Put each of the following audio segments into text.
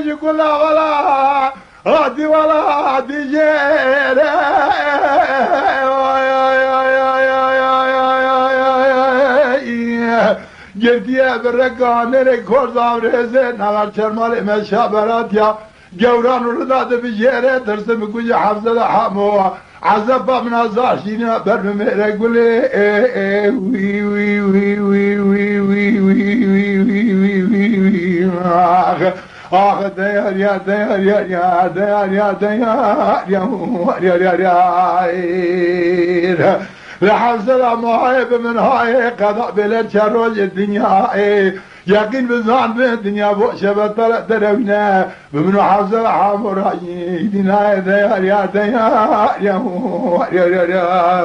يقول ولا هادي ولا هادي جيري قلت يا برقان ركور زامريزي نغار شرمالي مشابرات يا جوران ولداد بجيري ترسم كوجي حفظة حمو عزب من ازار شينا برمي رقولي وي وي وي وي وي وي وي وي وي وي وي آخ ديار يا ديار يا يا ديار يا ديار يا يا لحظة معيب من هاي قضاء بلد شروج الدنيا يقين بزان بالدنيا بوشبة تروينا بمنو حفظة حامر دينا يا ديار يا ديار يا يا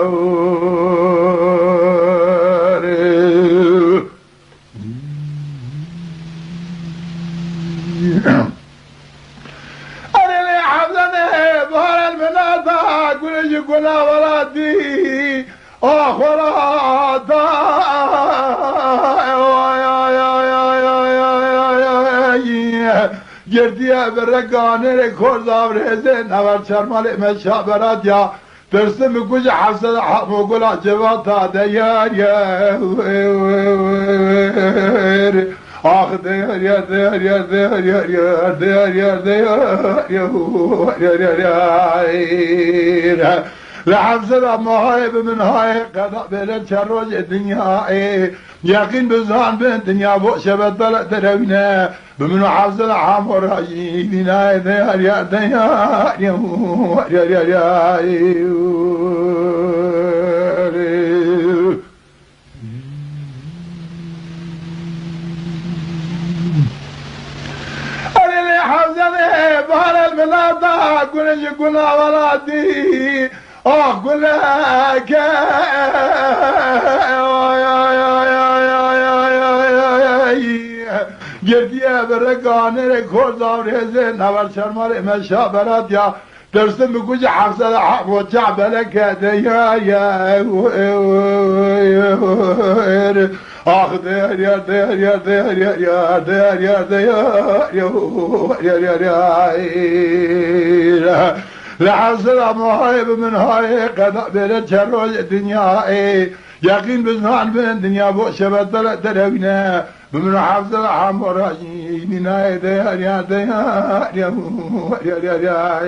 أنا اللي حفظني ظهر المنادى قول يقول ولدي أخوات جرديا برقان ركور زابريزي نوار شرمالي مشابرات يا ترسم كوش حفظة حمو قولا جواتا ديار يا آخ ديار يا ديار يا ديار يا ديار يا ديار يا لحفظة مهايب من هاي قضاء بلد شروج الدنيا يقين بزان بالدنيا بوشبة تروينا بمنو حفظة حامر راجينا يا ديار يا ديار يا حفظني بهر المنادى قول يقول ولدي أقول لك قلت يا برقان ركور زابريزي نوار شرمالي مشابرات يا ترسم بكوش حفظة حفظة جعبلك يا آخ ديار يا ديار يا ديار يا ديار يا ديار يا لحظة مهايب من هاي قضاء بلد شروج الدنيا يقين بزنان بين الدنيا بوشبة تروينا بمن حفظة حمر راجينا يا ديار يا ديار يا